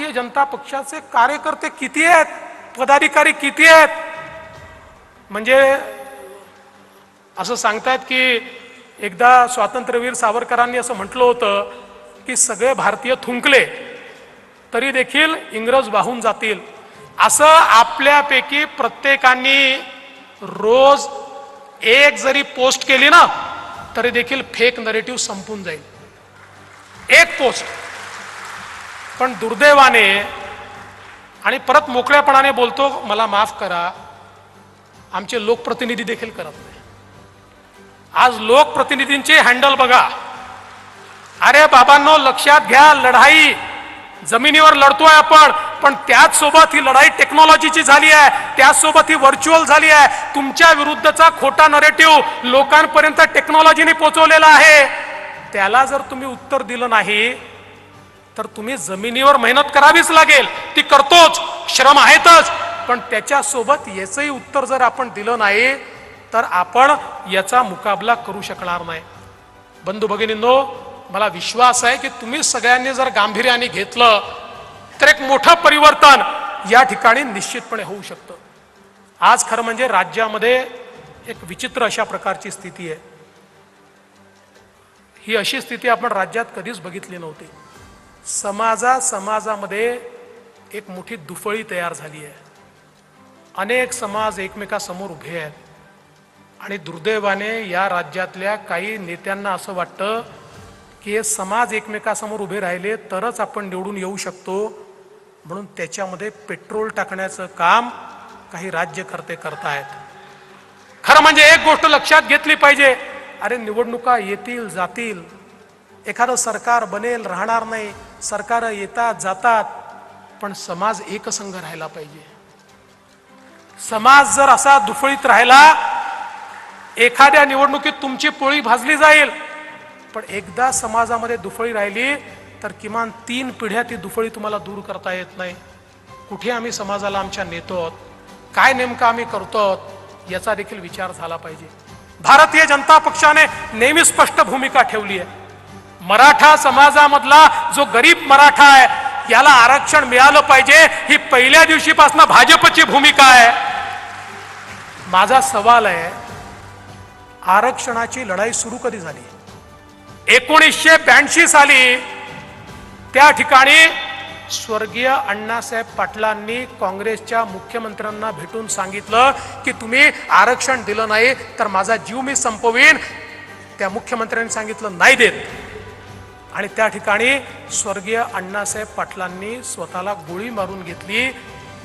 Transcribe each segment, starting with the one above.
भारतीय जनता पक्षाचे कार्यकर्ते किती आहेत, पदाधिकारी किती आहेत? म्हणजे असं सांगतायत की एकदा स्वातंत्र्यवीर सावरकरांनी असं म्हटलं होतं की सगळे भारतीय थुंकले तरी देखील इंग्रज वाहून जातील. असं आपल्यापैकी प्रत्येकाने रोज एक जरी पोस्ट केली ना तरी देखील फेक नरेटिव्ह संपून जाईल, एक पोस्ट. पण दुर्दैवाने, आणि परत मोकळ्यापणाने बोलतो, मला माफ करा, आमचे लोकप्रतिनिधी देखील करत नाही. आज लोकप्रतिनिधींचे हँडल बघा. अरे बाबांनो, लक्षात घ्या, लढाई जमिनीवर लढतोय आपण, पण त्याच सोबत ही लढाई टेक्नॉलॉजीची झाली आहे, त्याच सोबत ही व्हर्च्युअल झाली आहे. तुमच्या विरुद्धचा खोटा नरेटिव्ह लोकांपर्यंत टेक्नॉलॉजीने पोहोचवलेला आहे. त्याला जर तुम्ही उत्तर दिलं नाही तर तुम्ही जमिनीवर मेहनत करावीच लागेल, ती करतोच, श्रम आहेतच, पण त्याच्या सोबत याचंही उत्तर जर आपण दिलं नाही तर आपण याचा मुकाबला करू शकणार नाही. बंधू भगिनींनो, मला विश्वास आहे की तुम्ही सगळ्यांनी जर गांभीर्याने घेतलं तर एक मोठं परिवर्तन या ठिकाणी निश्चितपणे होऊ शकतं. आज खरं म्हणजे राज्यामध्ये एक विचित्र अशा प्रकारची स्थिती आहे. ही अशी स्थिती आपण राज्यात कधीच बघितली नव्हती. समाजामध्ये एक मोठी दुफळी तयार झाली आहे. अनेक समाज एकमेकासमोर उभे आहेत आणि दुर्दैवाने या राज्यातल्या काही नेत्यांना असं वाटतं की हे समाज एकमेकासमोर उभे राहिले तरच आपण निवडून येऊ शकतो, म्हणून त्याच्यामध्ये पेट्रोल टाकण्याचं काम काही राज्यकर्ते करतायत. खरं म्हणजे एक गोष्ट लक्षात घेतली पाहिजे, अरे निवडणुका येतील जातील, एखादं सरकार बनेल राहणार नाही, सरकार येतात जातात, पण समाज एकसंघ राहायला पाहिजे. समाज जर असा दुफळीत राहिला, एखाद्या निवडणुकीत तुमची पोळी भाजली जाईल, पण एकदा समाजामध्ये दुफळी राहिली तर किमान 3 पिढ्या ती दुफळी तुम्हाला दूर करता येत नाही. कुठे आम्ही समाजाला आमच्या नेतो, काय नेमकं आम्ही करतो, याचा देखील विचार झाला पाहिजे. भारतीय जनता पक्षाने नेहमी स्पष्ट भूमिका ठेवली आहे. मराठा समाजामधला जो गरीब मराठा आहे याला आरक्षण मिळालं पाहिजे, ही पहिल्या दिवशीपासून भाजपची भूमिका आहे. माझा सवाल आहे, आरक्षणाची लढाई सुरू कधी झाली? 1982 साली त्या ठिकाणी स्वर्गीय अण्णासाहेब पाटलांनी काँग्रेसच्या मुख्यमंत्र्यांना भेटून सांगितलं की तुम्ही आरक्षण दिलं नाही तर माझा जीव मी संपवीन. त्या मुख्यमंत्र्यांनी सांगितलं नाही देत, आणि त्या ठिकाणी स्वर्गीय अण्णासाहेब पाटलांनी स्वतःला गोळी मारून घेतली.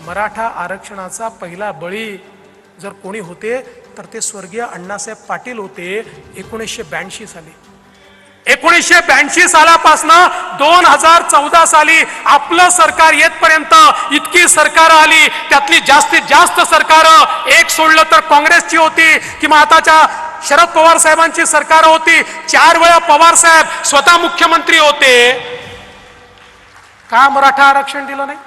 मराठा आरक्षणाचा पहिला बळी जर कोणी होते तर ते स्वर्गीय अण्णासाहेब पाटील होते. 1982 साली. 1982 सालापासून 2014 साली आपलं सरकार येतपर्यंत इतकी सरकार आली, त्यातली जास्तीत जास्त सरकार एक सोडलं तर काँग्रेसची होती किंवा आताच्या शरद पवार साहेबांची सरकार होती. 4 वेळा पवार साहेब स्वतः मुख्यमंत्री होते. का मराठा आरक्षण दिलं नाही?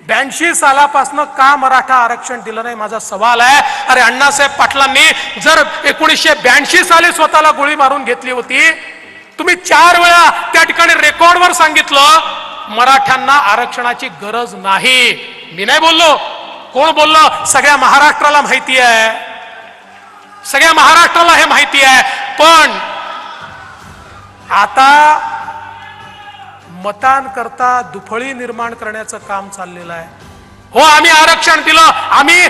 82 सालापासून का मराठा आरक्षण दिलं नाही, माझा सवाल आहे. अरे अण्णासाहेब पाटलांनी जर 1982 साली स्वतःला गोळी मारून घेतली होती, तुम्ही 4 वेळा त्या ठिकाणी रेकॉर्डवर सांगितलं मराठ्यांना आरक्षणाची गरज नाही. मी नाही बोललो, कोण बोललं? सगळ्या महाराष्ट्राला माहिती आहे, सगळ्या महाराष्ट्राला हे माहिती आहे. पण आता मतांकरता दुफळी निर्माण करण्याचं काम चाललेलं आहे. हो, आम्ही आरक्षण दिलं, आम्ही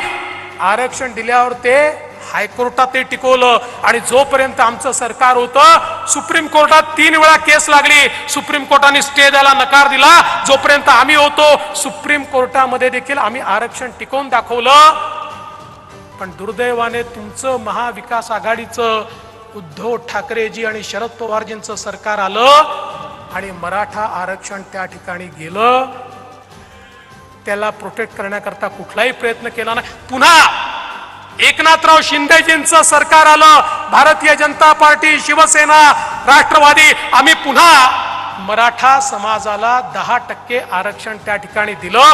आरक्षण दिल्यावर ते हायकोर्टात ते टिकवलं, आणि जोपर्यंत आमचं सरकार होतं सुप्रीम कोर्टात 3 वेळा केस लागली, सुप्रीम कोर्टाने स्टे द्यायला नकार दिला. जोपर्यंत आम्ही होतो सुप्रीम कोर्टामध्ये देखील आम्ही आरक्षण टिकवून दाखवलं. पण दुर्दैवाने तुमचं महाविकास आघाडीचं उद्धव ठाकरेजी आणि शरद पवारजींचं सरकार आलं आणि मराठा आरक्षण त्या ठिकाणी गेलं. त्याला प्रोटेक्ट करण्याकरता कुठलाही प्रयत्न केला नाही. पुन्हा एकनाथराव शिंदेजींचं सरकार आलं, भारतीय जनता पार्टी, शिवसेना, राष्ट्रवादी, आम्ही पुन्हा मराठा समाजाला 10% आरक्षण त्या ठिकाणी दिलं.